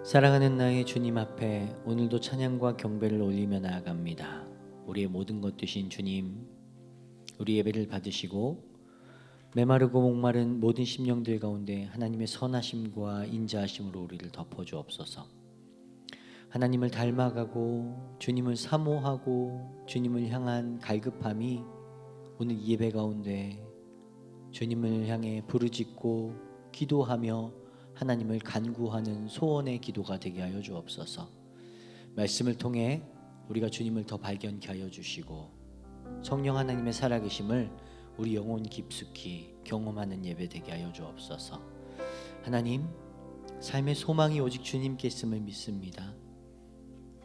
사랑하는 나의 주님 앞에 오늘도 찬양과 경배를 올리며 나아갑니다. 우리의 모든 것 되신 주님, 우리 예배를 받으시고 메마르고 목마른 모든 심령들 가운데 하나님의 선하심과 인자하심으로 우리를 덮어주옵소서. 하나님을 닮아가고 주님을 사모하고 주님을 향한 갈급함이 오늘 이 예배 가운데 주님을 향해 부르짖고 기도하며 하나님을 간구하는 소원의 기도가 되게 하여 주옵소서. 말씀을 통해 우리가 주님을 더 발견케 하여 주시고 성령 하나님의 살아계심을 우리 영혼 깊숙이 경험하는 예배 되게 하여 주옵소서. 하나님, 삶의 소망이 오직 주님께 있음을 믿습니다.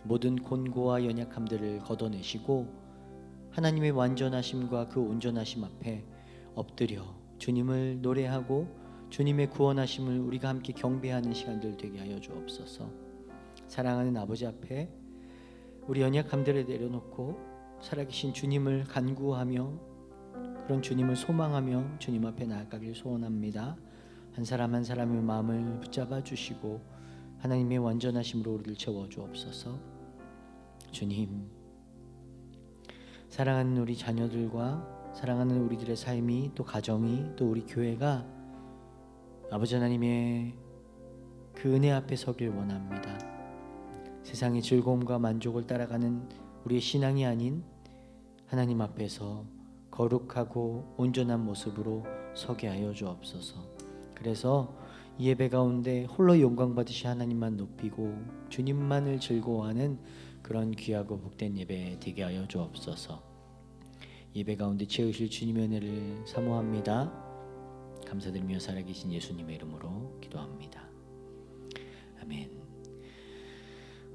모든 곤고와 연약함들을 걷어내시고 하나님의 완전하심과 그 온전하심 앞에 엎드려 주님을 노래하고 주님의 구원하심을 우리가 함께 경배하는 시간들 되게 하여 주옵소서. 사랑하는 아버지 앞에 우리 연약함들을 내려놓고 살아계신 주님을 간구하며 그런 주님을 소망하며 주님 앞에 나아가길 소원합니다. 한 사람 한 사람의 마음을 붙잡아 주시고 하나님의 완전하심으로 우리를 채워 주옵소서. 주님, 사랑하는 우리 자녀들과 사랑하는 우리들의 삶이 또 가정이 또 우리 교회가 아버지 하나님의 그 은혜 앞에 서길 원합니다. 세상의 즐거움과 만족을 따라가는 우리의 신앙이 아닌 하나님 앞에서 거룩하고 온전한 모습으로 서게 하여 주옵소서. 그래서 이 예배 가운데 홀로 영광 받으시 하나님만 높이고 주님만을 즐거워하는 그런 귀하고 복된 예배 되게 하여 주옵소서. 예배 가운데 채우실 주님의 은혜를 사모합니다. 감사드리며 살아계신 예수님의 이름으로 기도합니다. 아멘.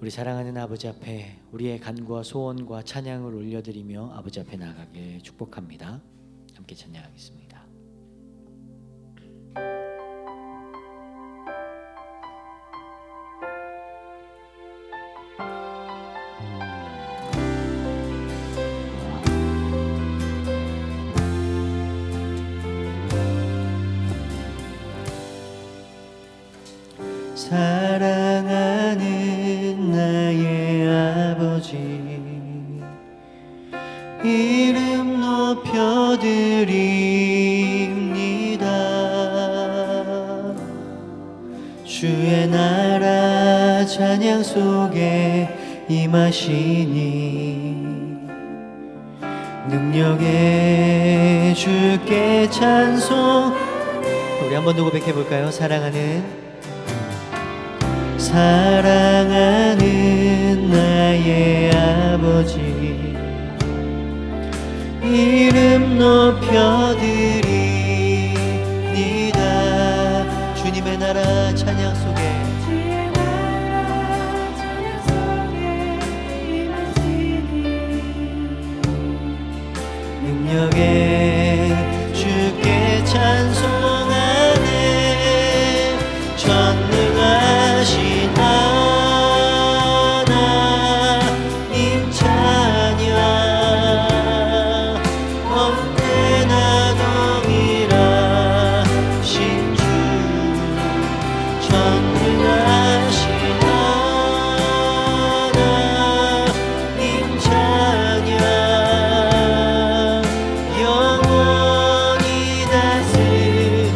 우리 사랑하는 아버지 앞에 우리의 간구와 소원과 찬양을 올려드리며 아버지 앞에 나아가길 축복합니다. 함께 찬양하겠습니다. 사랑하는 나의 아버지, 이름 높여드립니다. 주의 나라 찬양 속에 임하시니 능력의 주께 찬송. 우리 한 번 더 고백해 볼까요? 사랑하는 나의 아버지, 이름 높여드립니다. 주님의 나라 찬양 속에 능력의 주께 찬송하네. 전능하신 하나님 찬양 언제나 동일하신 주. 전능하신 하나님 찬양 영원히 다스리.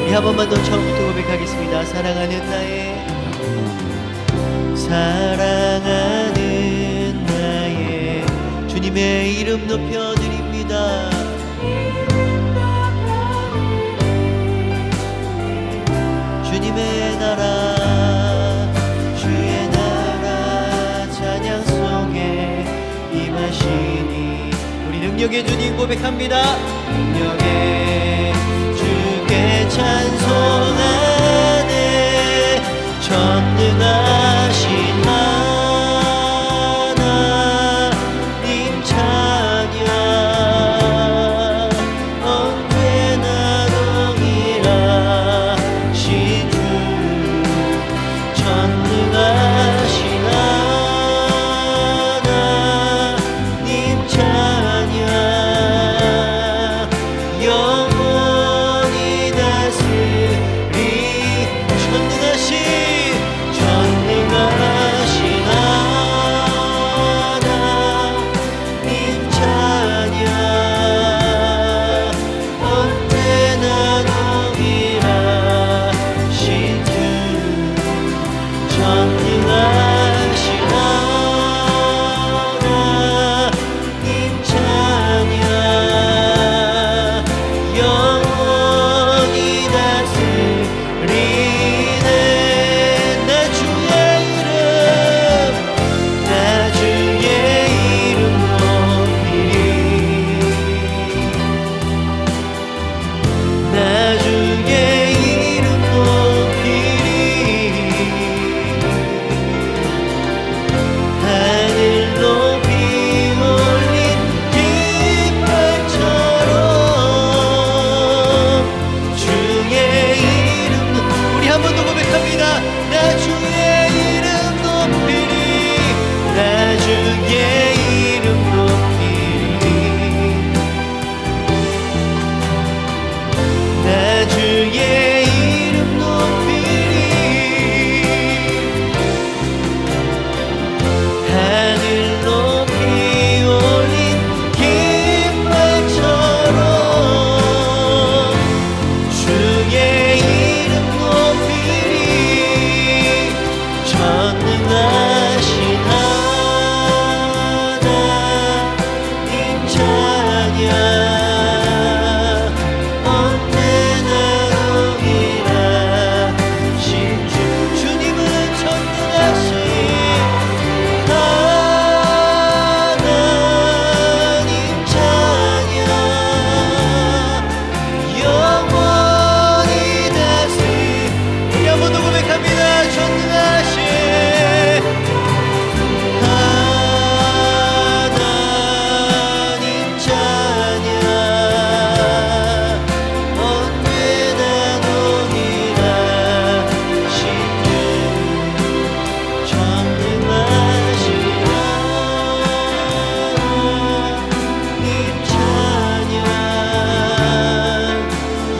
우리 한 번만 더 처음부터 고백하겠습니다. 사랑하는 나의 주님의 이름 높여드립니다. 주님의 나라, 주의 나라 찬양 속에 임하시니 우리 능력의 주님 고백합니다. 능력의 주께 찬송하네. 전능하신 하나님 찬양 언제나 동일하신 주. 전능하신 하나님 찬양 영원히 다스리. 전능하신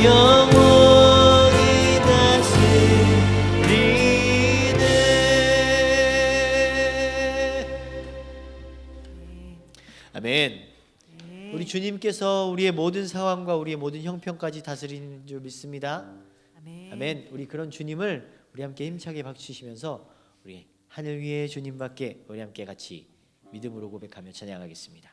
영원히 다스리네. 아멘. 우리 주님께서 우리의 모든 상황과 우리의 모든 형편까지 다스리는 줄 믿습니다. 아멘. 우리 그런 주님을 우리 함께 힘차게 박수치시면서 우리 하늘 위의 주님밖에 우리 함께 같이 믿음으로 고백하며 찬양하겠습니다.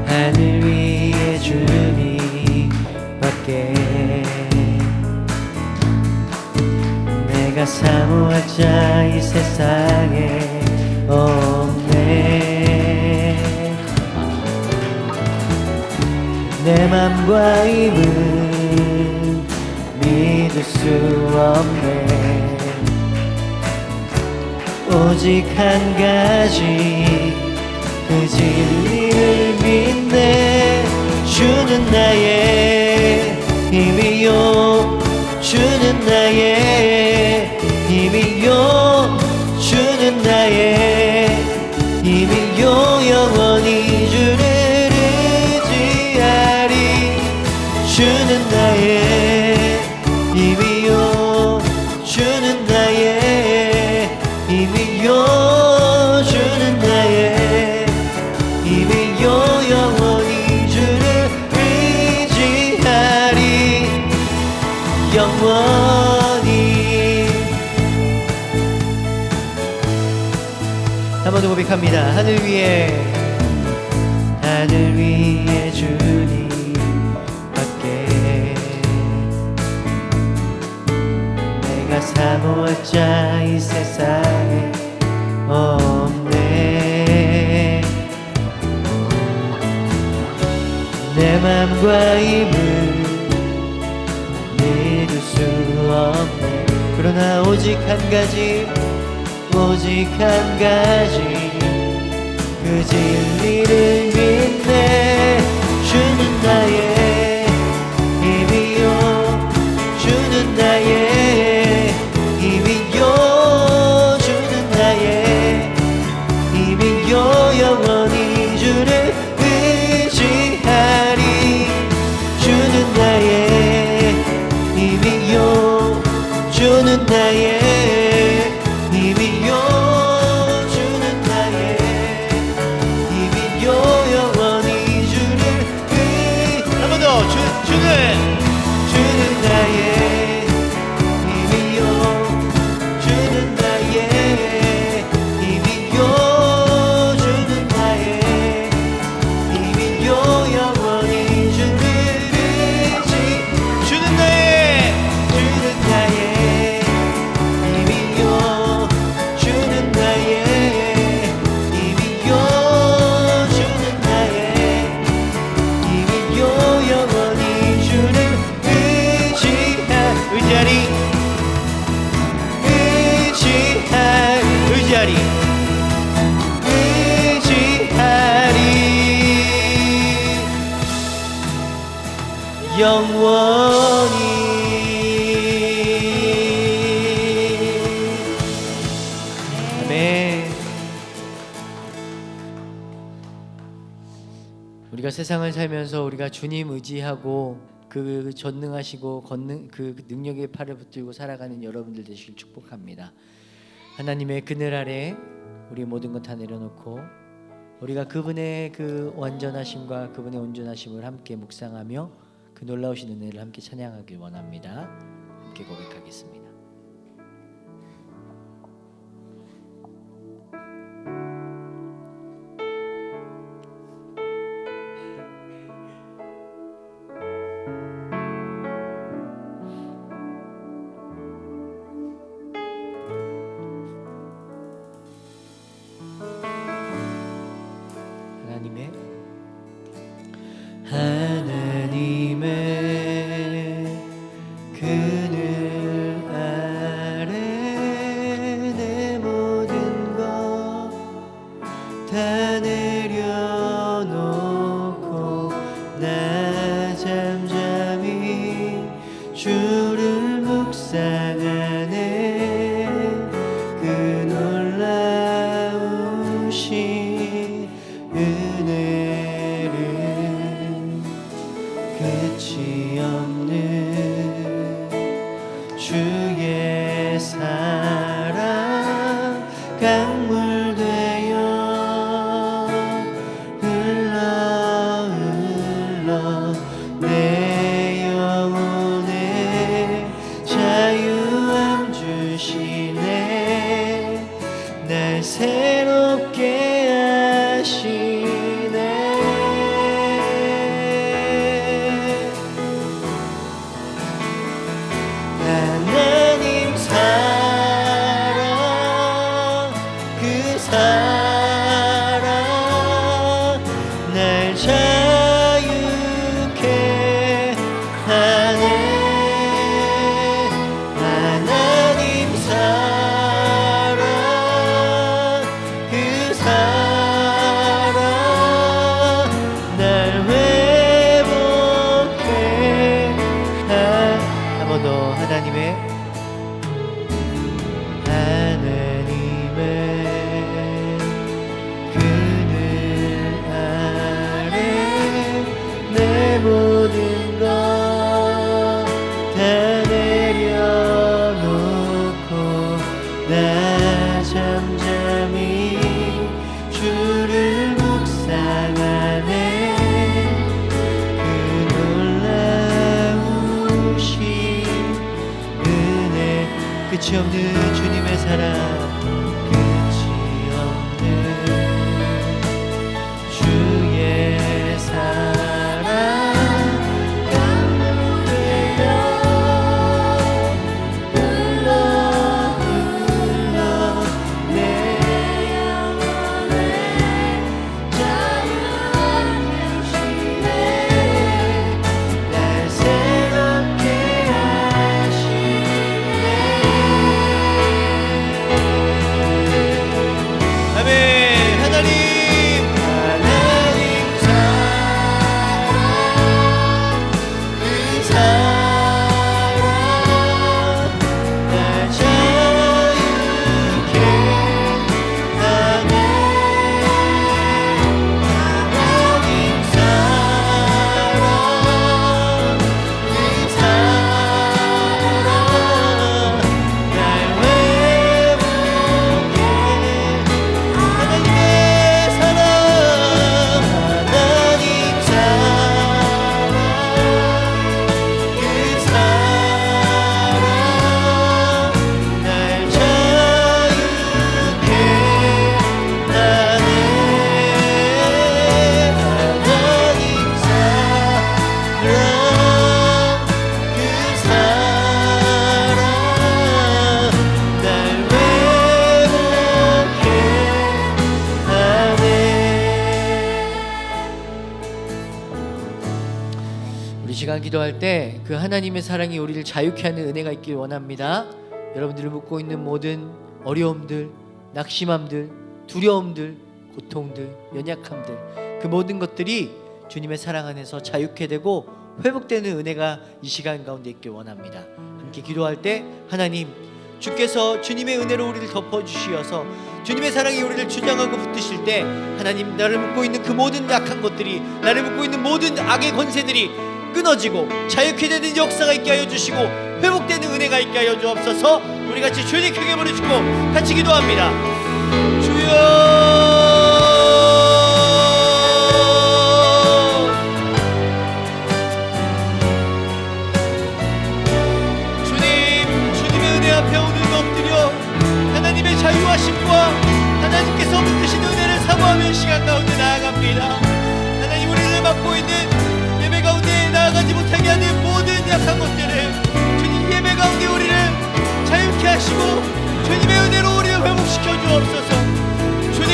하늘 위에 주님밖에 내가 사모할 자 이 세상에 없네. 내 맘과 입은 믿을 수 없네. 오직 한 가지 그 진리를 믿네. 주는 나의 힘이요, 주는 나의 힘이요, 주는 나의 힘이요. 영원히 주를 의지하리. 주는 나의 힘이요, 주는 나의 힘이요, 주는 나의 힘이요. 영원히 주를 의지하리. 영원히. 한 번 더 고백합니다. 하늘 위에 주님밖에 내가 사모할 자 이 세상에 없네. 내 맘과 힘을 믿을 수 없네. 그러나 오직 한 가지, 오직 한 가지 그 진리를 믿네. 주는 나의 힘이요, 주는 나의 힘이요, 주는 나의 힘이요. 영원히 주를 의지하리. 주는 나의 힘이요, 주는 나의 힘이요, 주는 나의 힘이요. 영원히 주를 한 번 더. 주는 나의 힘이요, 주는 나의 힘이요, 주는 나의 힘이요. 영원히 주를 의지. 주는 나의 힘이요, 주는 나의 힘이요, 주는 나의 힘이요. 영원히 주를 의지하리. 영원히. 아멘. 우리가 세상을 살면서 우리가 주님 의지하고 그 전능하시고 그 능력의 팔을 붙들고 살아가는 여러분들 되시길 축복합니다. 하나님의 그늘 아래 우리 모든 것 다 내려놓고 우리가 그분의 그 완전하심과 그분의 온전하심을 함께 묵상하며 그 놀라우신 은혜를 함께 찬양하길 원합니다. 함께 고백하겠습니다. 하나님의 그늘 주를 묵상하네. 그 놀라우신 은혜를 끝이 없는 주의 사랑 강물 되어 흘러 내 영혼에 자유함 주시네. 날 새롭게 하시네. 하나님 사랑 그 사랑 날 자유케 하네. 하나님 사랑 그 사랑 날 회복해. 한 번 더. 하나님의 그늘 아래 내 모든 것 다 내려놓고 나 잠잠히 주를 묵상하네. 그 놀라우신 은혜 끝이 없는 주님의 사랑 끝이 없는 주의 사랑 강물되어 흘러 내 영혼에 자유함 주시네. 날 새롭게 하시네. 아멘. 하나님 사랑 그 사랑 날 자유케 하네. 하나님 사랑 그 사랑 날 회복해. 하나님의 사랑 하나님 사랑 그 사랑 날 자유케 하네. 하나님 사랑 그 사랑 날 회복해 하네. 우리 시간 기도할 때 그 하나님의 사랑이 우리를 자유케 하는 은혜가 있길 원합니다. 여러분들이 묻고 있는 모든 어려움들, 낙심함들, 두려움들, 고통들, 연약함들, 그 모든 것들이 주님의 사랑 안에서 자유케 되고 회복되는 은혜가 이 시간 가운데 있길 원합니다. 함께 기도할 때 하나님, 주께서 주님의 은혜로 우리를 덮어주시어서 주님의 사랑이 우리를 주장하고 붙드실 때 하나님, 나를 묶고 있는 그 모든 약한 것들이, 나를 묶고 있는 모든 악의 권세들이 끊어지고 자유케 되는 역사가 있게 하여 주시고 회복되는 은혜가 있게 하여 주옵소서. 우리 같이 주님 크게 부르시고 같이 기도합니다. 주여, 주님의 은혜 앞에 오늘도 엎드려 하나님의 자유하심과 하나님께서 붙드신 은혜를 사모하며 시간 가운데 나아갑니다. 하나님, 우리를 맡고 있는 예배 가운데 나아가지 못하게 하는 모든 약한 것들을 주님 예배 가운데 우리를 자유케 하시고 주님의 은혜로 우리를 회복시켜 주옵소서. 주님,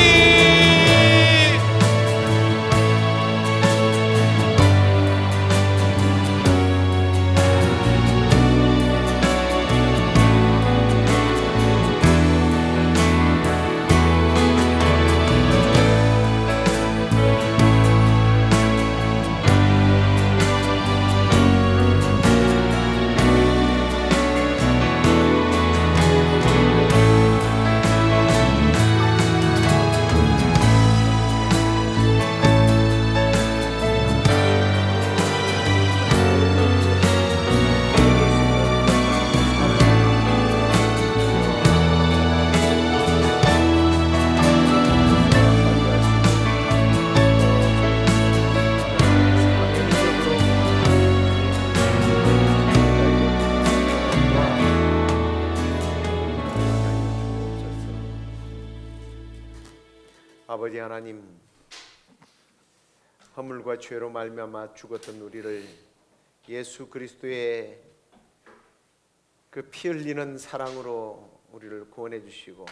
아버지 하나님, 허물과 죄로 말미암아 죽었던 우리를 예수 그리스도의 그 피 흘리는 사랑으로 우리를 구원해 주시고,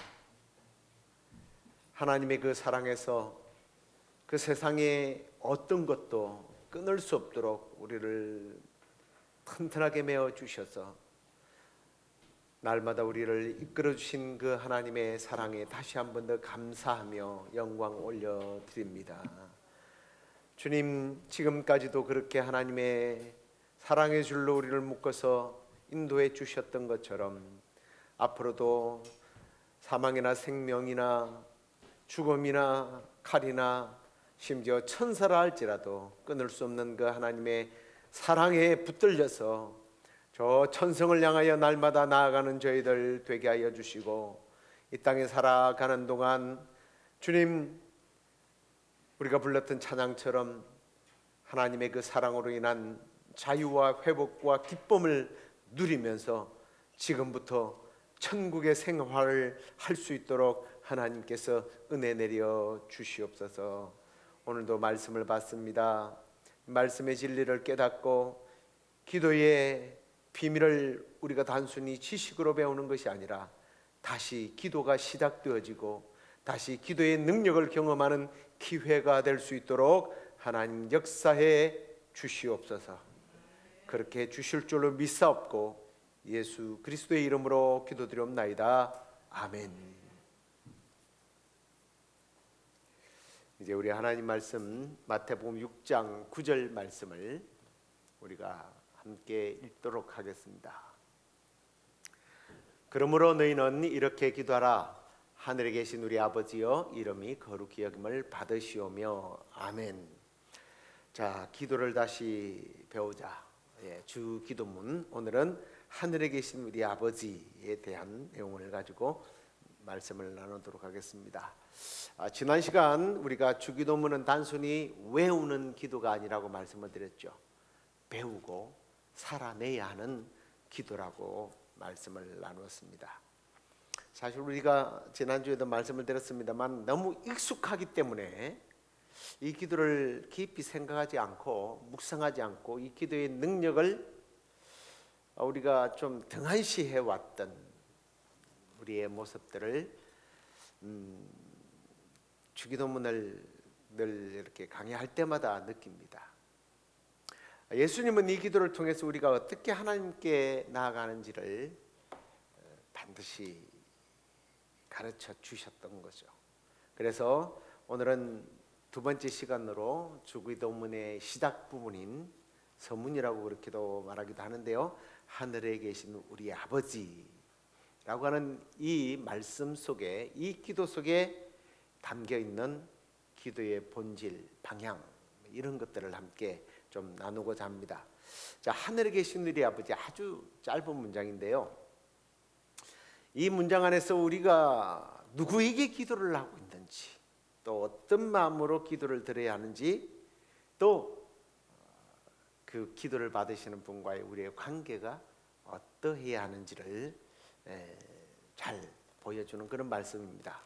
하나님의 그 사랑에서 그 세상의 어떤 것도 끊을 수 없도록 우리를 튼튼하게 메어 주셔서 날마다 우리를 이끌어 주신 그 하나님의 사랑에 다시 한 번 더 감사하며 영광 올려드립니다. 주님, 지금까지도 그렇게 하나님의 사랑의 줄로 우리를 묶어서 인도해 주셨던 것처럼 앞으로도 사망이나 생명이나 죽음이나 칼이나 심지어 천사라 할지라도 끊을 수 없는 그 하나님의 사랑에 붙들려서 저 천성을 향하여 날마다 나아가는 저희들 되게 하여 주시고, 이 땅에 살아가는 동안 주님, 우리가 불렀던 찬양처럼 하나님의 그 사랑으로 인한 자유와 회복과 기쁨을 누리면서 지금부터 천국의 생활을 할 수 있도록 하나님께서 은혜 내려 주시옵소서. 오늘도 말씀을 받습니다. 말씀의 진리를 깨닫고 기도의 비밀을 우리가 단순히 지식으로 배우는 것이 아니라 다시 기도가 시작되어지고 다시 기도의 능력을 경험하는 기회가 될 수 있도록 하나님 역사해 주시옵소서. 그렇게 주실 줄로 믿사옵고 예수 그리스도의 이름으로 기도드리옵나이다. 아멘. 이제 우리 하나님 말씀 마태복음 6장 9절 말씀을 우리가 함께 읽도록 하겠습니다. 그러므로 너희는 이렇게 기도하라. 하늘에 계신 우리 아버지여, 이름이 거룩히 여김을 받으시오며. 아멘. 자, 기도를 다시 배우자. 주 기도문, 오늘은 하늘에 계신 우리 아버지에 대한 내용을 가지고 말씀을 나누도록 하겠습니다. 지난 시간 우리가 주 기도문은 단순히 외우는 기도가 아니라고 말씀을 드렸죠. 배우고 살아내야 하는 기도라고 말씀을 나누었습니다. 사실 우리가 지난주에도 말씀을 드렸습니다만 너무 익숙하기 때문에 이 기도를 깊이 생각하지 않고 묵상하지 않고 이 기도의 능력을 우리가 좀 등한시해 왔던 우리의 모습들을 주기도문을 늘 이렇게 강의할 때마다 느낍니다. 예수님은 이 기도를 통해서 우리가 어떻게 하나님께 나아가는지를 반드시 가르쳐 주셨던 거죠. 그래서 오늘은 두 번째 시간으로 주기도문의 시작 부분인 서문이라고 그렇게도 말하기도 하는데요, 하늘에 계신 우리 아버지라고 하는 이 말씀 속에, 이 기도 속에 담겨 있는 기도의 본질, 방향, 이런 것들을 함께 좀 나누고자 합니다. 자, 하늘에 계신 우리 아버지, 아주 짧은 문장인데요, 이 문장 안에서 우리가 누구에게 기도를 하고 있는지, 또 어떤 마음으로 기도를 드려야 하는지, 또 그 기도를 받으시는 분과의 우리의 관계가 어떠해야 하는지를 잘 보여주는 그런 말씀입니다.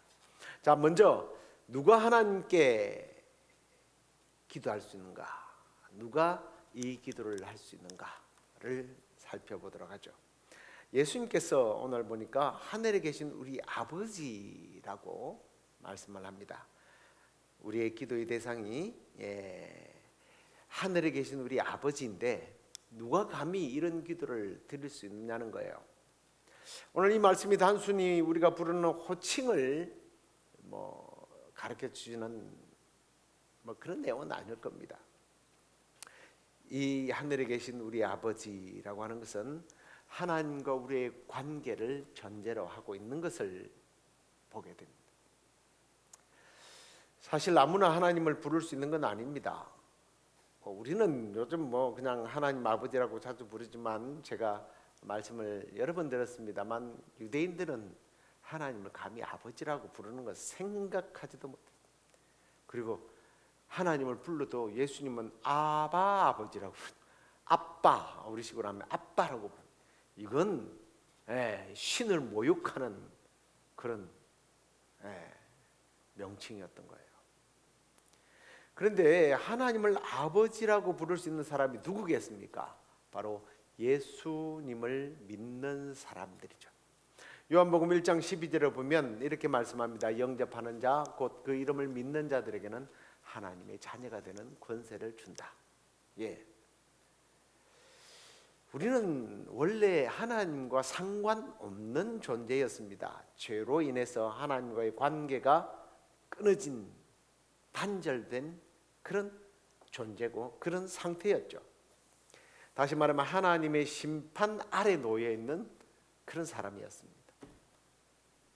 자, 먼저 누가 하나님께 기도할 수 있는가, 누가 이 기도를 할 수 있는가를 살펴보도록 하죠. 예수님께서 오늘 보니까 하늘에 계신 우리 아버지라고 말씀을 합니다. 우리의 기도의 대상이 하늘에 계신 우리 아버지인데 누가 감히 이런 기도를 드릴 수 있느냐는 거예요. 오늘 이 말씀이 단순히 우리가 부르는 호칭을 가르쳐 주시는 그런 내용은 아닐 겁니다. 이 하늘에 계신 우리 아버지라고 하는 것은 하나님과 우리의 관계를 전제로 하고 있는 것을 보게 됩니다. 사실 아무나 하나님을 부를 수 있는 건 아닙니다. 우리는 요즘 그냥 하나님 아버지라고 자주 부르지만, 제가 말씀을 여러 번 들었습니다만 유대인들은 하나님을 감히 아버지라고 부르는 것 생각하지도 못해요. 그리고 하나님을 불러도 예수님은 아바, 아버지라고 부릅니다. 아빠, 우리식으로 하면 아빠라고 부릅니다. 이건 신을 모욕하는 그런 명칭이었던 거예요. 그런데 하나님을 아버지라고 부를 수 있는 사람이 누구겠습니까? 바로 예수님을 믿는 사람들이죠. 요한복음 1장 12절에 보면 이렇게 말씀합니다. 영접하는 자 곧 그 이름을 믿는 자들에게는 하나님의 자녀가 되는 권세를 준다. 예. 우리는 원래 하나님과 상관없는 존재였습니다. 죄로 인해서 하나님과의 관계가 끊어진, 단절된 그런 존재고 그런 상태였죠. 다시 말하면 하나님의 심판 아래 놓여 있는 그런 사람이었습니다.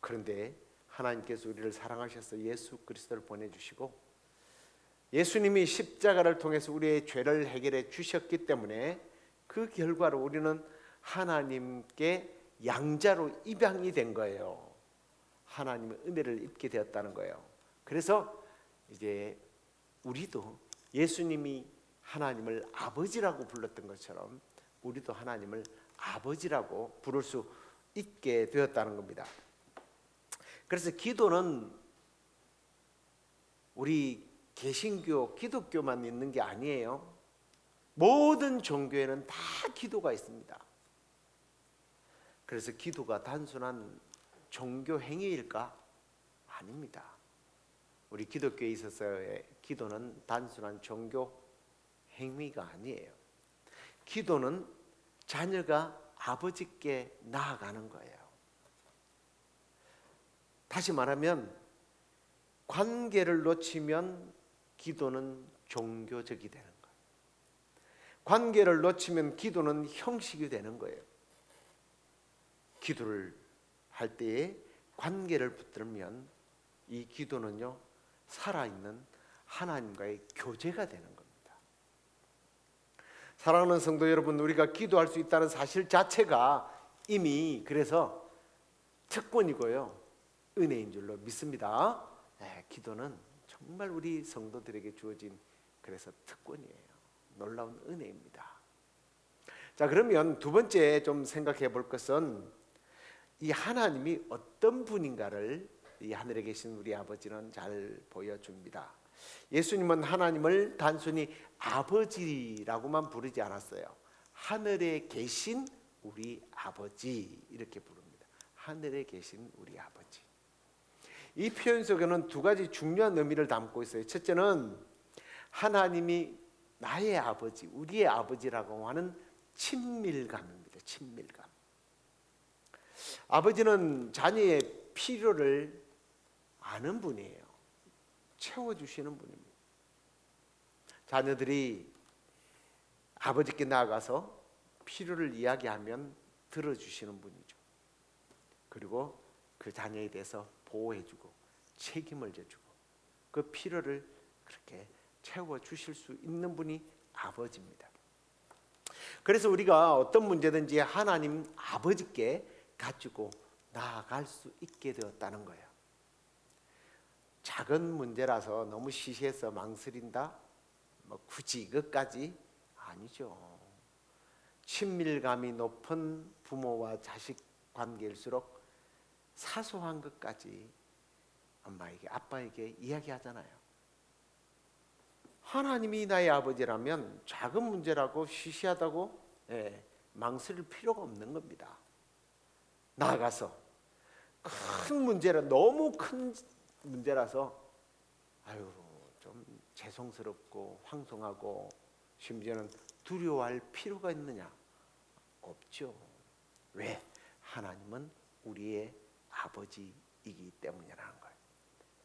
그런데 하나님께서 우리를 사랑하셔서 예수 그리스도를 보내주시고 예수님이 십자가를 통해서 우리의 죄를 해결해 주셨기 때문에 그 결과로 우리는 하나님께 양자로 입양이 된 거예요. 하나님의 은혜를 입게 되었다는 거예요. 그래서 이제 우리도 예수님이 하나님을 아버지라고 불렀던 것처럼 우리도 하나님을 아버지라고 부를 수 있게 되었다는 겁니다. 그래서 기도는 우리 개신교, 기독교만 있는 게 아니에요. 모든 종교에는 다 기도가 있습니다. 그래서 기도가 단순한 종교 행위일까? 아닙니다. 우리 기독교에 있어서의 기도는 단순한 종교 행위가 아니에요. 기도는 자녀가 아버지께 나아가는 거예요. 다시 말하면 관계를 놓치면 기도는 종교적이 되는 거예요. 관계를 놓치면 기도는 형식이 되는 거예요. 기도를 할 때에 관계를 붙들면 이 기도는요, 살아있는 하나님과의 교제가 되는 겁니다. 사랑하는 성도 여러분, 우리가 기도할 수 있다는 사실 자체가 이미 그래서 특권이고요, 은혜인 줄로 믿습니다. 기도는 정말 우리 성도들에게 주어진 그래서 특권이에요. 놀라운 은혜입니다. 자, 그러면 두 번째 좀 생각해 볼 것은 이 하나님이 어떤 분인가를 이 하늘에 계신 우리 아버지는 잘 보여줍니다. 예수님은 하나님을 단순히 아버지라고만 부르지 않았어요. 하늘에 계신 우리 아버지 이렇게 부릅니다. 하늘에 계신 우리 아버지. 이 표현 속에는 두 가지 중요한 의미를 담고 있어요. 첫째는 하나님이 나의 아버지, 우리의 아버지라고 하는 친밀감입니다. 친밀감. 아버지는 자녀의 필요를 아는 분이에요. 채워주시는 분입니다. 자녀들이 아버지께 나아가서 필요를 이야기하면 들어주시는 분이죠. 그리고 그 자녀에 대해서 보호해주고 책임을 져주고 그 필요를 그렇게 채워주실 수 있는 분이 아버지입니다. 그래서 우리가 어떤 문제든지 하나님 아버지께 가지고 나아갈 수 있게 되었다는 거예요. 작은 문제라서 너무 시시해서 망설인다? 굳이 이것까지 아니죠. 친밀감이 높은 부모와 자식 관계일수록 사소한 것까지 엄마에게 아빠에게 이야기하잖아요. 하나님이 나의 아버지라면 작은 문제라고 시시하다고 망설일 필요가 없는 겁니다. 나아가서 큰 문제라 너무 큰 문제라서 아유 좀 죄송스럽고 황송하고 심지어는 두려워할 필요가 있느냐? 없죠. 왜? 하나님은 우리의 아버지이기 때문이라는 거예요.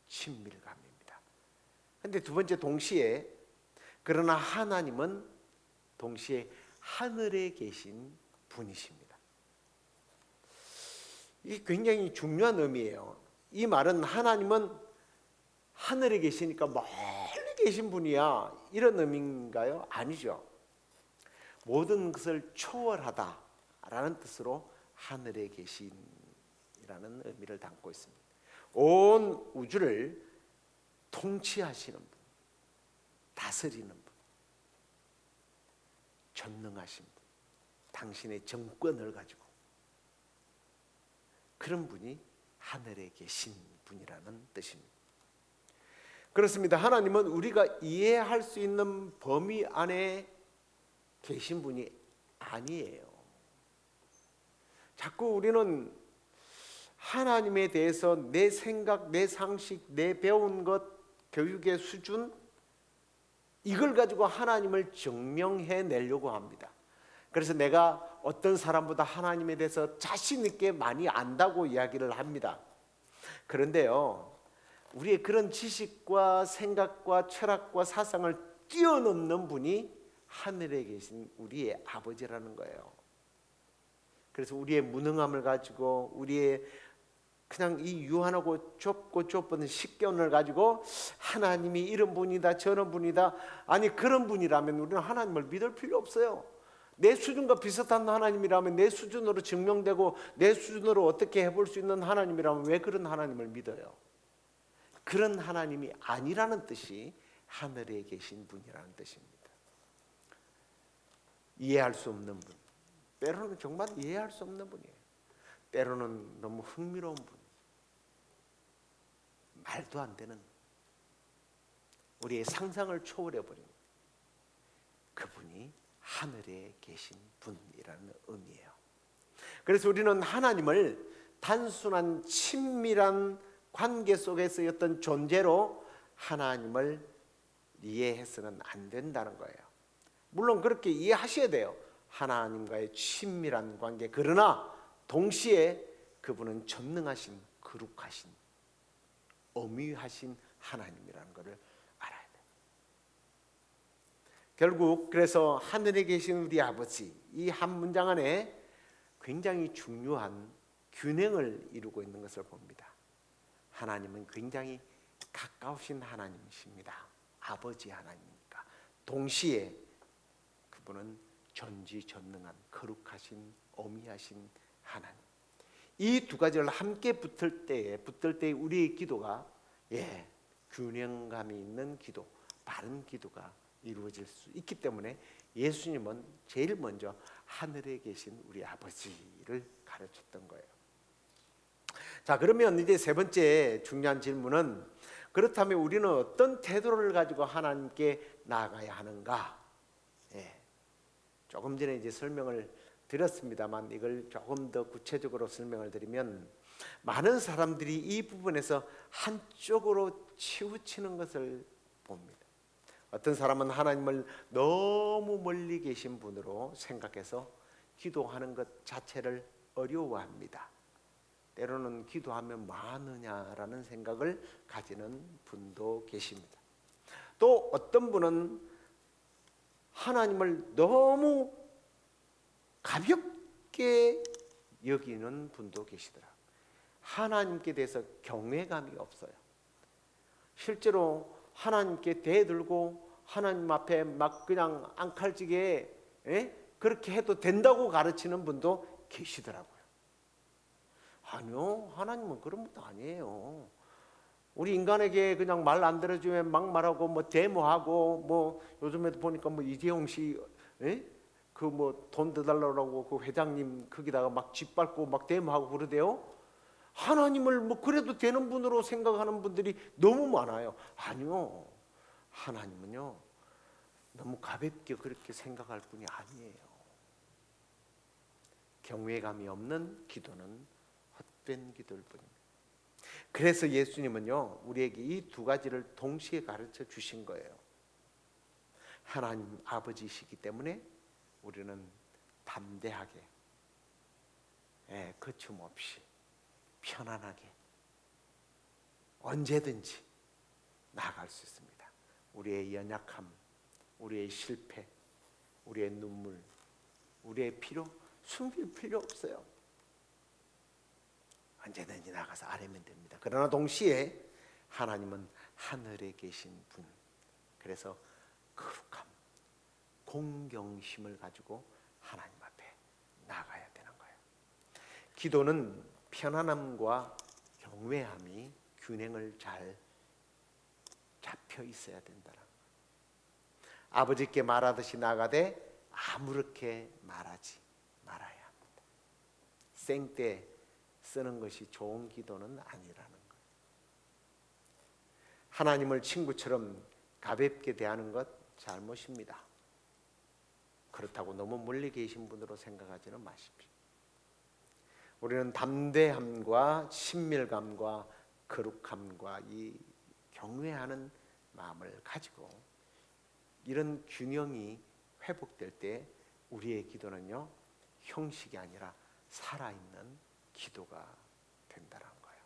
친밀감입니다. 그런데 두 번째 동시에 그러나 하나님은 동시에 하늘에 계신 분이십니다. 이게 굉장히 중요한 의미예요. 이 말은 하나님은 하늘에 계시니까 멀리 계신 분이야 이런 의미인가요? 아니죠. 모든 것을 초월하다라는 뜻으로 하늘에 계신이라는 의미를 담고 있습니다. 온 우주를 통치하시는 분, 다스리는 분, 전능하신 분, 당신의 정권을 가지고 그런 분이 하늘에 계신 분이라는 뜻입니다. 그렇습니다. 하나님은 우리가 이해할 수 있는 범위 안에 계신 분이 아니에요. 자꾸 우리는 하나님에 대해서 내 생각, 내 상식, 내 배운 것, 교육의 수준, 이걸 가지고 하나님을 증명해 내려고 합니다. 그래서 내가 어떤 사람보다 하나님에 대해서 자신 있게 많이 안다고 이야기를 합니다. 그런데요, 우리의 그런 지식과 생각과 철학과 사상을 뛰어넘는 분이 하늘에 계신 우리의 아버지라는 거예요. 그래서 우리의 무능함을 가지고, 우리의 그냥 이 유한하고 좁고 좁은 식견을 가지고 하나님이 이런 분이다 저런 분이다, 아니 그런 분이라면 우리는 하나님을 믿을 필요 없어요. 내 수준과 비슷한 하나님이라면, 내 수준으로 증명되고 내 수준으로 어떻게 해볼 수 있는 하나님이라면 왜 그런 하나님을 믿어요? 그런 하나님이 아니라는 뜻이 하늘에 계신 분이라는 뜻입니다. 이해할 수 없는 분, 때로는 정말 이해할 수 없는 분이에요. 때로는 너무 흥미로운 분, 말도 안 되는, 우리의 상상을 초월해버린 그분이 하늘에 계신 분이라는 의미예요. 그래서 우리는 하나님을 단순한 친밀한 관계 속에서의 어떤 존재로 하나님을 이해해서는 안 된다는 거예요. 물론 그렇게 이해하셔야 돼요. 하나님과의 친밀한 관계. 그러나 동시에 그분은 전능하신, 거룩하신, 엄위하신 하나님이라는 것을 알아야 돼요. 결국 그래서 하늘에 계신 우리 아버지, 이 한 문장 안에 굉장히 중요한 균형을 이루고 있는 것을 봅니다. 하나님은 굉장히 가까우신 하나님이십니다. 아버지 하나님이니까. 동시에 그분은 전지전능한, 거룩하신, 엄위하신 하나님. 이 두 가지를 함께 붙을 때에 우리의 기도가 균형감이 있는 기도, 바른 기도가 이루어질 수 있기 때문에 예수님은 제일 먼저 하늘에 계신 우리 아버지를 가르쳤던 거예요. 자, 그러면 이제 세 번째 중요한 질문은, 그렇다면 우리는 어떤 태도를 가지고 하나님께 나아가야 하는가? 조금 전에 이제 설명을 드렸습니다만 이걸 조금 더 구체적으로 설명을 드리면, 많은 사람들이 이 부분에서 한쪽으로 치우치는 것을 봅니다. 어떤 사람은 하나님을 너무 멀리 계신 분으로 생각해서 기도하는 것 자체를 어려워합니다. 때로는 기도하면 뭐하느냐라는 생각을 가지는 분도 계십니다. 또 어떤 분은 하나님을 너무 가볍게 여기는 분도 계시더라고요. 하나님께 대해서 경외감이 없어요. 실제로 하나님께 대들고 하나님 앞에 막 그냥 앙칼지게 그렇게 해도 된다고 가르치는 분도 계시더라고요. 아니요, 하나님은 그런 분도 아니에요. 우리 인간에게 그냥 말 안 들어주면 막 말하고 뭐 데모하고, 뭐 요즘에도 보니까 뭐 이재용 씨 그 뭐 돈 더 달라고 그 회장님 거기다가 막 짓밟고 막 데모하고 그러대요. 하나님을 뭐 그래도 되는 분으로 생각하는 분들이 너무 많아요. 아니요, 하나님은요 너무 가볍게 그렇게 생각할 분이 아니에요. 경외감이 없는 기도는 헛된 기도일 뿐입니다. 그래서 예수님은요 우리에게 이 두 가지를 동시에 가르쳐 주신 거예요. 하나님 아버지이시기 때문에 우리는 담대하게, 거침없이, 편안하게 언제든지 나아갈 수 있습니다. 우리의 연약함, 우리의 실패, 우리의 눈물, 우리의 필요 숨길 필요 없어요. 언제든지 나가서 아뢰면 됩니다. 그러나 동시에 하나님은 하늘에 계신 분, 그래서 거룩함, 공경심을 가지고 하나님 앞에 나가야 되는 거예요. 기도는 편안함과 경외함이 균형을 잘 잡혀 있어야 된다는 거예요. 아버지께 말하듯이 나가되 아무렇게 말하지 말아야 합니다. 생때 쓰는 것이 좋은 기도는 아니라는 거예요. 하나님을 친구처럼 가볍게 대하는 것 잘못입니다. 그렇다고 너무 멀리 계신 분으로 생각하지는 마십시오. 우리는 담대함과 친밀감과 거룩함과 이 경외하는 마음을 가지고 이런 균형이 회복될 때 우리의 기도는요, 형식이 아니라 살아있는 기도가 된다는 거예요.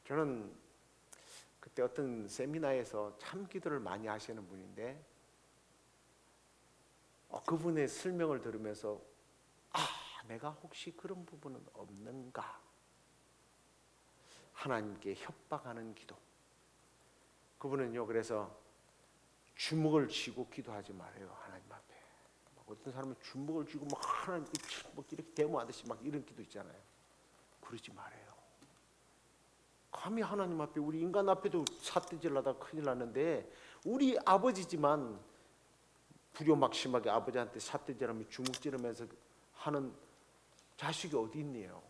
저는 그때 어떤 세미나에서 참 기도를 많이 하시는 분인데 그분의 설명을 들으면서 내가 혹시 그런 부분은 없는가? 하나님께 협박하는 기도. 그분은요, 그래서 주먹을 쥐고 기도하지 말아요. 하나님 앞에. 어떤 사람은 주먹을 쥐고 막 하나님 이렇게 데모하듯이 막 이런 기도 있잖아요. 그러지 말아요. 감히 하나님 앞에, 우리 인간 앞에도 삿대질하다 큰일 났는데, 우리 아버지지만 불효막심하게 아버지한테 삿대질하며 주먹질하면서 하는 자식이 어디 있네요.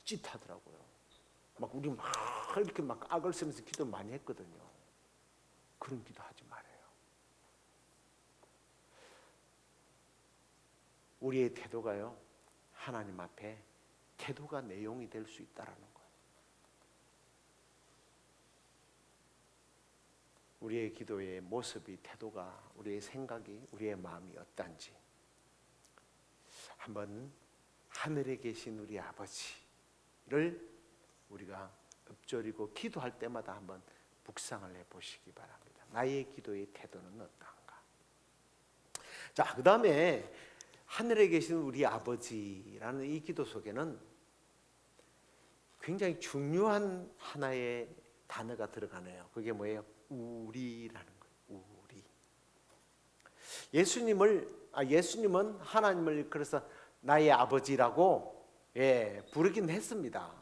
섬찟하더라고요. 막 우리 막 이렇게 막 악을 쓰면서 기도 많이 했거든요. 그런 기도 하지 말아요. 우리의 태도가요, 하나님 앞에 태도가 내용이 될 수 있다라는 거예요. 우리의 기도의 모습이, 태도가, 우리의 생각이, 우리의 마음이 어떤지 한번 하늘에 계신 우리 아버지를 우리가 읊조리고 기도할 때마다 한번 묵상을 해보시기 바랍니다. 나의 기도의 태도는 어떤가? 자, 그 다음에 하늘에 계신 우리 아버지라는 이 기도 속에는 굉장히 중요한 하나의 단어가 들어가네요. 그게 뭐예요? 우리라는 거예요. 우리. 예수님은 하나님을 그래서 나의 아버지라고 부르긴 했습니다.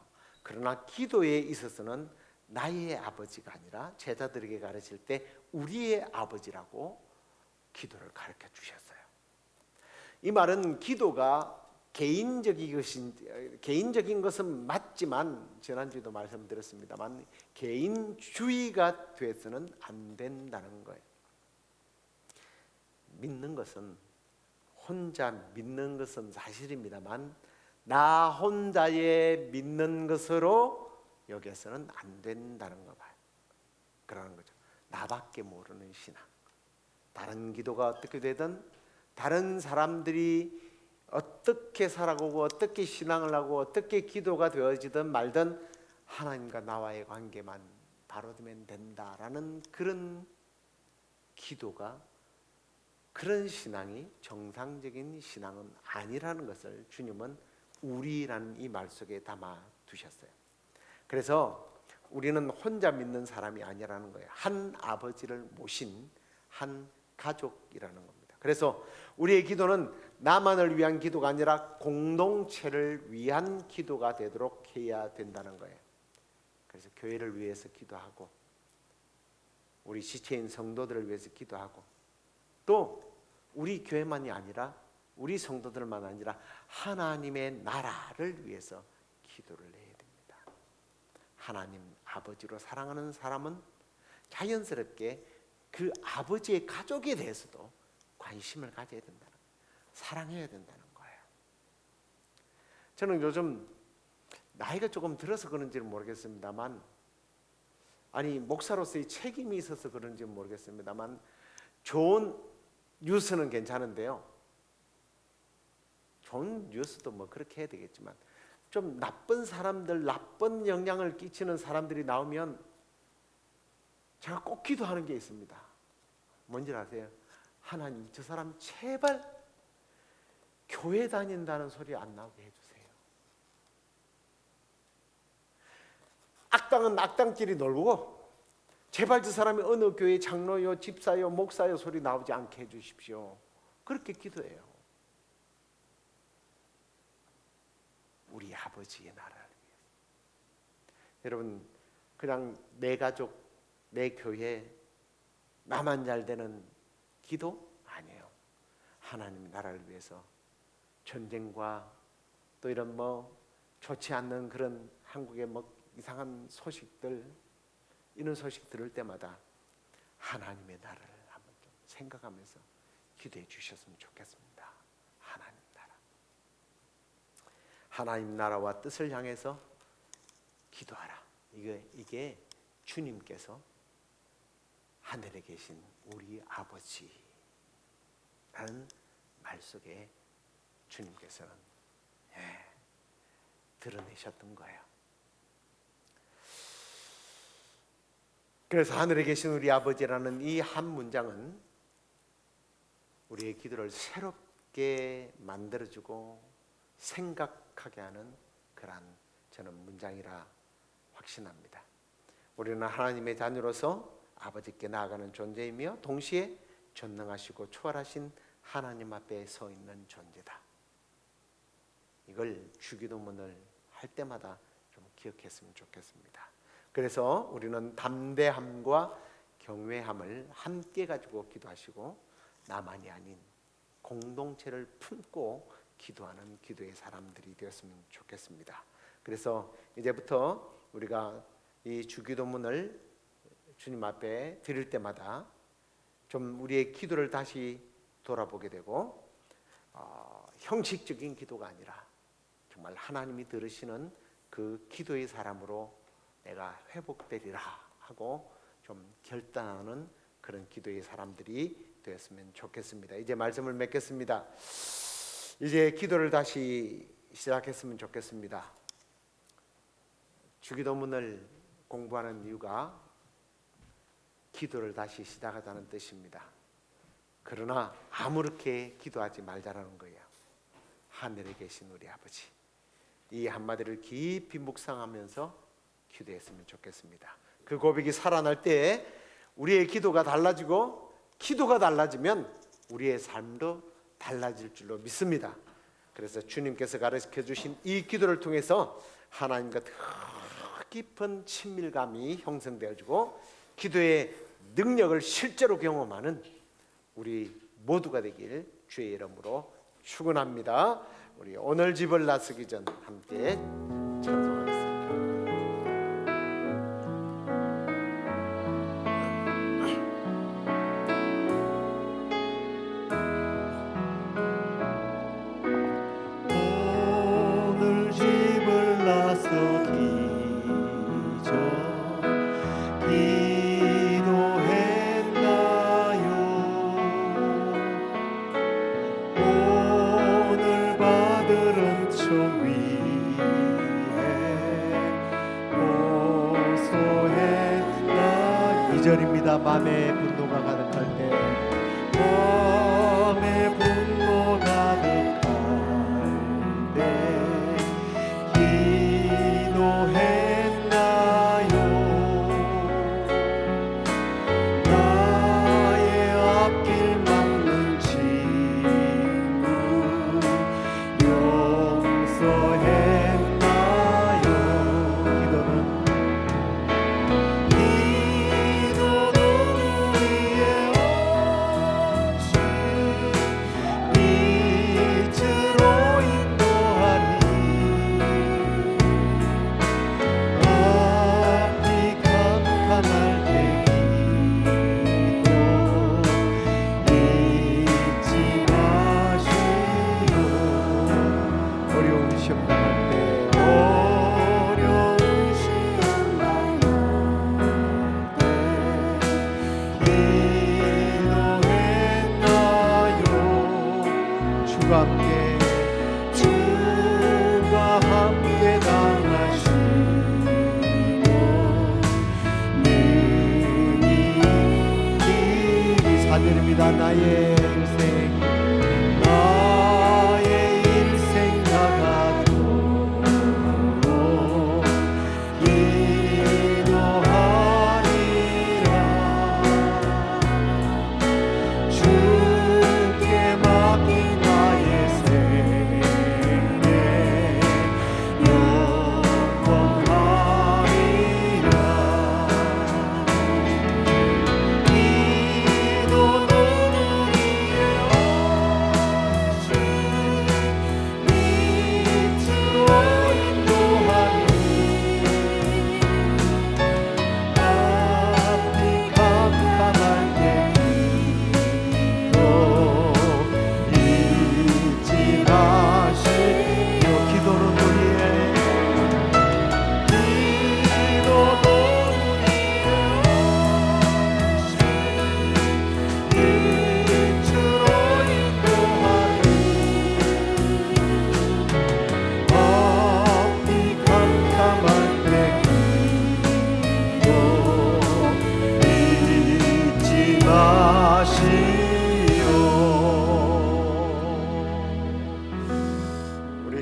그러나 기도에 있어서는 나의 아버지가 아니라 제자들에게 가르칠 때 우리의 아버지라고 기도를 가르쳐 주셨어요. 이 말은 기도가 개인적인 것은 맞지만, 지난주에도 말씀드렸습니다만, 개인주의가 돼서는 안 된다는 거예요. 믿는 것은, 혼자 믿는 것은 사실입니다만, 나 혼자의 믿는 것으로 여기서는 안 된다는 거 봐요. 그러는 거죠. 나밖에 모르는 신앙. 다른 기도가 어떻게 되든, 다른 사람들이 어떻게 살아가고 어떻게 신앙을 하고 어떻게 기도가 되어지든 말든 하나님과 나와의 관계만 바로 되면 된다라는 그런 기도가, 그런 신앙이 정상적인 신앙은 아니라는 것을 주님은 우리라는 이 말 속에 담아 두셨어요. 그래서 우리는 혼자 믿는 사람이 아니라는 거예요. 한 아버지를 모신 한 가족이라는 겁니다. 그래서 우리의 기도는 나만을 위한 기도가 아니라 공동체를 위한 기도가 되도록 해야 된다는 거예요. 그래서 교회를 위해서 기도하고, 우리 지체인 성도들을 위해서 기도하고, 또 우리 교회만이 아니라 우리 성도들만 아니라 하나님의 나라를 위해서 기도를 해야 됩니다. 하나님 아버지로 사랑하는 사람은 자연스럽게 그 아버지의 가족에 대해서도 관심을 가져야 된다는 거예요. 사랑해야 된다는 거예요. 저는 요즘 나이가 조금 들어서 그런지는 모르겠습니다만, 아니 목사로서의 책임이 있어서 그런지는 모르겠습니다만, 좋은 뉴스는 괜찮은데요, 좋은 뉴스도 뭐 그렇게 해야 되겠지만 좀 나쁜 사람들, 나쁜 영향을 끼치는 사람들이 나오면 제가 꼭 기도하는 게 있습니다. 뭔지 아세요? 하나님, 저 사람 제발 교회 다닌다는 소리 안 나오게 해주세요. 악당은 악당끼리 놀고 제발 저 사람이 어느 교회 장로요, 집사요, 목사요 소리 나오지 않게 해주십시오. 그렇게 기도해요. 우리 아버지의 나라를 위해서. 여러분, 그냥 내 가족, 내 교회, 나만 잘 되는 기도? 아니에요. 하나님 나라를 위해서 전쟁과 또 이런 좋지 않는 그런 한국의 이상한 소식들, 이런 소식 들을 때마다 하나님의 나라를 한번 좀 생각하면서 기도해 주셨으면 좋겠습니다. 하나님 나라, 하나님 나라와 뜻을 향해서 기도하라. 이게 주님께서 하늘에 계신 우리 아버지라는 말 속에 주님께서는 드러내셨던 거예요. 그래서 하늘에 계신 우리 아버지라는 이 한 문장은 우리의 기도를 새롭게 만들어주고 생각하게 하는 그러한 저는 문장이라 확신합니다. 우리는 하나님의 자녀로서 아버지께 나아가는 존재이며 동시에 전능하시고 초월하신 하나님 앞에 서 있는 존재다. 이걸 주기도문을 할 때마다 좀 기억했으면 좋겠습니다. 그래서 우리는 담대함과 경외함을 함께 가지고 기도하시고 나만이 아닌 공동체를 품고 기도하는 기도의 사람들이 되었으면 좋겠습니다. 그래서 이제부터 우리가 이 주기도문을 주님 앞에 드릴 때마다 좀 우리의 기도를 다시 돌아보게 되고 형식적인 기도가 아니라 정말 하나님이 들으시는 그 기도의 사람으로 내가 회복되리라 하고 좀 결단하는 그런 기도의 사람들이 되었으면 좋겠습니다. 이제 말씀을 맺겠습니다. 이제 기도를 다시 시작했으면 좋겠습니다. 주기도문을 공부하는 이유가 기도를 다시 시작하자는 뜻입니다. 그러나 아무렇게 기도하지 말자라는 거예요. 하늘에 계신 우리 아버지, 이 한마디를 깊이 묵상하면서 기도했으면 좋겠습니다. 그 고백이 살아날 때 우리의 기도가 달라지고 기도가 달라지면 우리의 삶도 달라질 줄로 믿습니다. 그래서 주님께서 가르쳐 주신 이 기도를 통해서 하나님과 더 깊은 친밀감이 형성되어지고 기도의 능력을 실제로 경험하는 우리 모두가 되길 주의 이름으로 축원합니다. 우리 오늘 집을 나서기 전 함께 찬송하겠습니다. 오늘 집을 나서기 전 기도했나요? 오늘 받을 은총 위에 고소했나? 2절입니다. 맘에 분노가 가득할 때 맘에 분노 가득할 때 기도했나요? 나의 앞길 막는 친구 용서했나요? 기도는 우리의 옷을 빛으로 인도하리. 앞이 캄캄할 때 기도 잊지 마시오. 어려운 시험 당할 때 어려운 시험 당할 때 기도했나요? 주가 함께 당하시고 능히 이기리. 4절입니다. 나의 인생 나가도록 기도하리라. 주께 맡긴 나의 생애 영원하리라. 기도는 우리의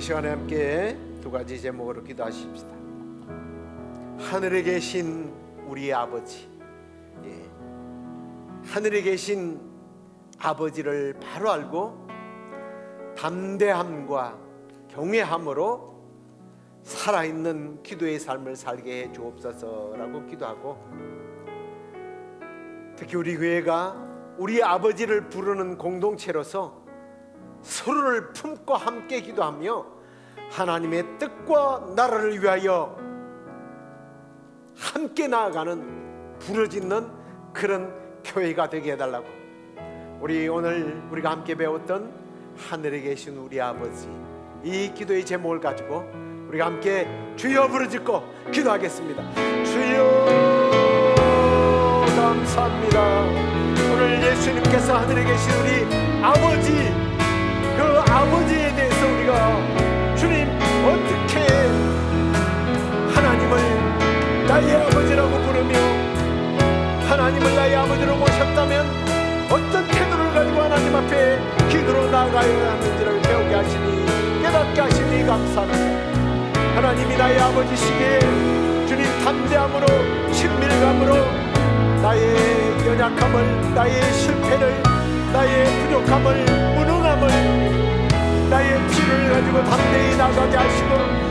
시간에 함께 두 가지 제목으로 기도하십시다. 하늘에 계신 우리 아버지, 하늘에 계신 아버지를 바로 알고 담대함과 경외함으로 살아있는 기도의 삶을 살게 해 주옵소서라고 기도하고, 특히 우리 교회가 우리 아버지를 부르는 공동체로서 서로를 품고 함께 기도하며 하나님의 뜻과 나라를 위하여 함께 나아가는 부르짖는 그런 교회가 되게 해달라고, 우리 오늘 우리가 함께 배웠던 하늘에 계신 우리 아버지, 이 기도의 제목을 가지고 우리가 함께 주여 부르짖고 기도하겠습니다. 주여 감사합니다. 오늘 예수님께서 하늘에 계신 우리 아버지, 그 아버지에 대해서 우리가 주님 어떻게 하나님을 나의 아버지라고 부르며 하나님을 나의 아버지로 모셨다면 어떤 태도를 가지고 하나님 앞에 기도로 나아가야 하는지를 배우게 하시니, 깨닫게 하시니 감사합니다. 하나님이 나의 아버지시기에 주님 담대함으로 친밀감으로 나의 연약함을, 나의 실패를, 나의 부족함을, 무능함을, 나의 피를 가지고 담대히 나가게 하시고,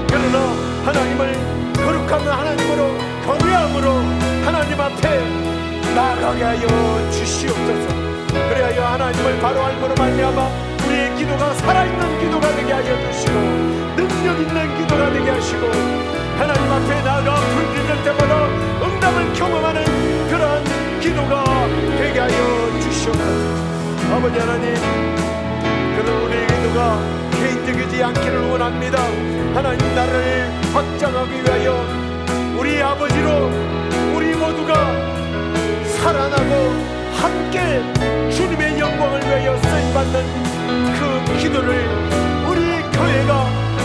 그러나 하나님을 거룩한 하나님으로 경외함으로 하나님 앞에 나아가게 하여 주시옵소서. 그래야 하나님을 바로 알므로 말미암아 우리의 기도가 살아있는 기도가 되게 하여 주시고 능력 있는 기도가 되게 하시고 하나님 앞에 나아가 부르짖을 때마다 응답을 경험하는 그러한 기도가 되게 하여 주시옵소서. 아버지 하나님, 그런 우리의 기도가 개인적이지 않기를 원합니다. 하나님 나라를 확장하기 위하여 우리 아버지로 우리 모두가 살아나고 함께 주님의 영광을 위하여 쓰임받는 그 기도를 우리 교회가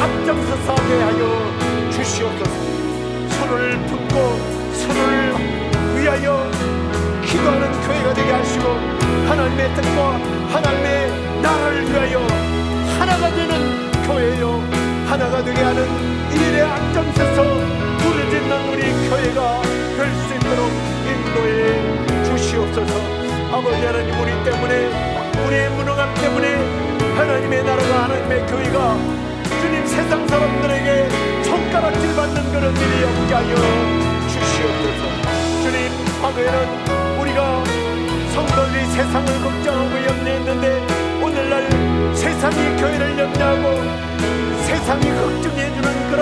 앞장서서 하게 하여 주시옵소서. 서로를 품고 서로를 위하여 기도하는 교회가 되게 하시고 하나님의 뜻과 하나님의 나라를 위하여 하나가 되는 교회요, 하나가 되게 하는 일에 앞장서서 부르짖는 우리 교회가 될 수 있도록 인도해 주시옵소서. 아버지 하나님, 우리 때문에, 우리의 무능함 때문에 하나님의 나라가, 하나님의 교회가 주님 세상 사람들에게 손가락질 받는 그런 일이 없게 하여 주시옵소서. 주님, 과거에는 우리가 성도들이 세상을 걱정하고 염려했는데 오늘날 세상이 교회를 염려하고 세상이 걱정해주는 그런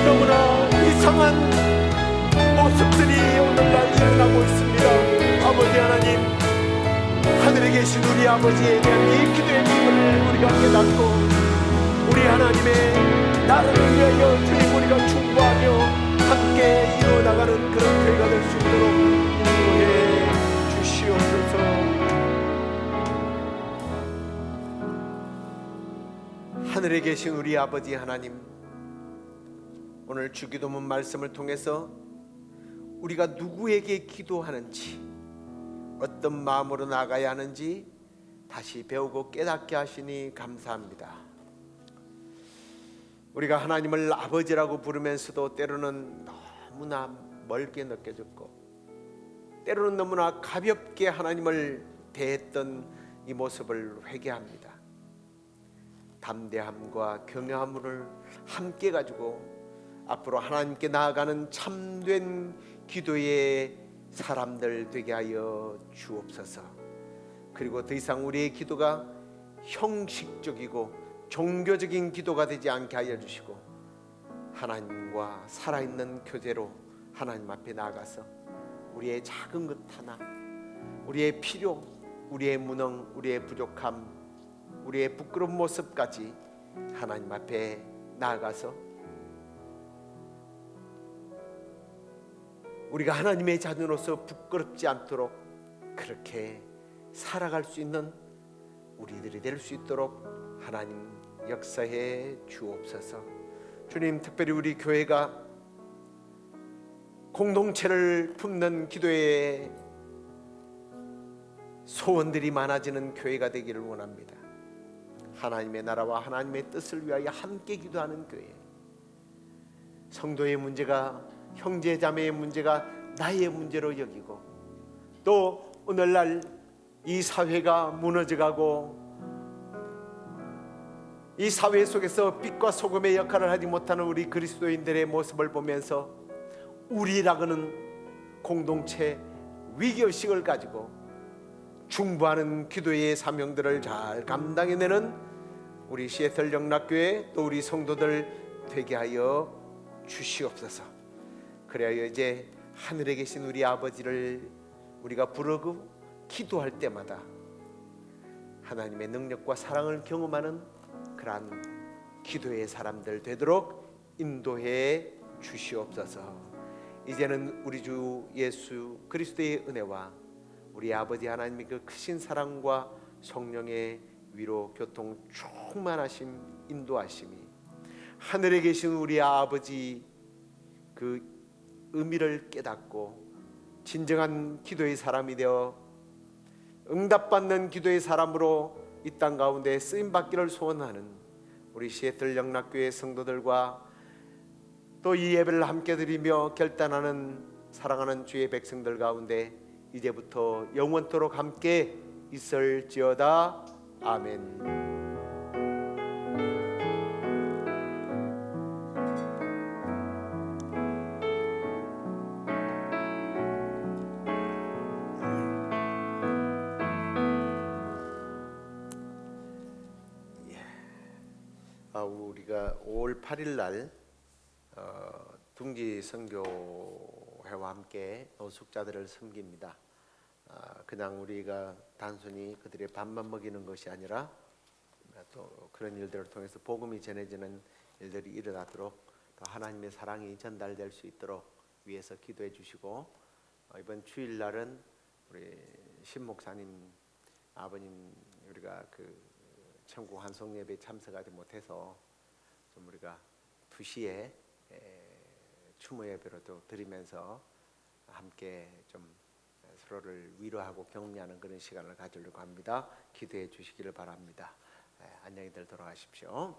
너무나 이상한 모습들이 오늘날 일어나고 있습니다. 아버지 하나님, 하늘에 계신 우리 아버지에 대한 이 기도의 기분을 우리가 깨닫고 우리 하나님의 나라를 위하여 주님 우리가 충고하며 함께 이루어나가는 그런 교회가 될 수 있도록 인도해 주시옵소서. 하늘에 계신 우리 아버지 하나님, 오늘 주기도문 말씀을 통해서 우리가 누구에게 기도하는지, 어떤 마음으로 나가야 하는지 다시 배우고 깨닫게 하시니 감사합니다. 우리가 하나님을 아버지라고 부르면서도 때로는 너무나 멀게 느껴졌고 때로는 너무나 가볍게 하나님을 대했던 이 모습을 회개합니다. 담대함과 경외함을 함께 가지고 앞으로 하나님께 나아가는 참된 기도의 사람들 되게 하여 주옵소서. 그리고 더 이상 우리의 기도가 형식적이고 종교적인 기도가 되지 않게 하여 주시고 하나님과 살아있는 교제로 하나님 앞에 나아가서 우리의 작은 것 하나, 우리의 필요, 우리의 무능, 우리의 부족함, 우리의 부끄러운 모습까지 하나님 앞에 나아가서 우리가 하나님의 자녀로서 부끄럽지 않도록 그렇게 살아갈 수 있는 우리들이 될 수 있도록 하나님 역사해 주옵소서. 주님, 특별히 우리 교회가 공동체를 품는 기도의 소원들이 많아지는 교회가 되기를 원합니다. 하나님의 나라와 하나님의 뜻을 위하여 함께 기도하는 교회. 성도의 문제가 형제 자매의 문제가 나의 문제로 여기고, 또 오늘날 이 사회가 무너져가고 이 사회 속에서 빛과 소금의 역할을 하지 못하는 우리 그리스도인들의 모습을 보면서 우리라고는 공동체 위기의식을 가지고 중보하는 기도의 사명들을 잘 감당해내는 우리 시애틀 영락교회 또 우리 성도들 되게 하여 주시옵소서. 그래야 이제 하늘에 계신 우리 아버지를 우리가 부르고 기도할 때마다 하나님의 능력과 사랑을 경험하는 그러한 기도의 사람들 되도록 인도해 주시옵소서. 이제는 우리 주 예수 그리스도의 은혜와 우리 아버지 하나님의 그 크신 사랑과 성령의 위로 교통 충만하심 인도하심이 하늘에 계신 우리 아버지 그 의미를 깨닫고 진정한 기도의 사람이 되어 응답받는 기도의 사람으로 이 땅 가운데 쓰임받기를 소원하는 우리 시애틀 영락교회 성도들과 또 이 예배를 함께 드리며 결단하는 사랑하는 주의 백성들 가운데 이제부터 영원토록 함께 있을지어다. 아멘. 우리가 5월 8일 날 둥지 선교회와 함께 노숙자들을 섬깁니다. 그냥 우리가 단순히 그들의 밥만 먹이는 것이 아니라 또 그런 일들을 통해서 복음이 전해지는 일들이 일어나도록 또 하나님의 사랑이 전달될 수 있도록 위해서 기도해 주시고, 이번 주일날은 우리 신 목사님 아버님 우리가 그 천국 환송 예배에 참석하지 못해서 좀 우리가 2시에 추모 예배로도 드리면서 함께 좀 서로를 위로하고 격려하는 그런 시간을 가지려고 합니다. 기도해 주시기를 바랍니다. 안녕히들 돌아가십시오.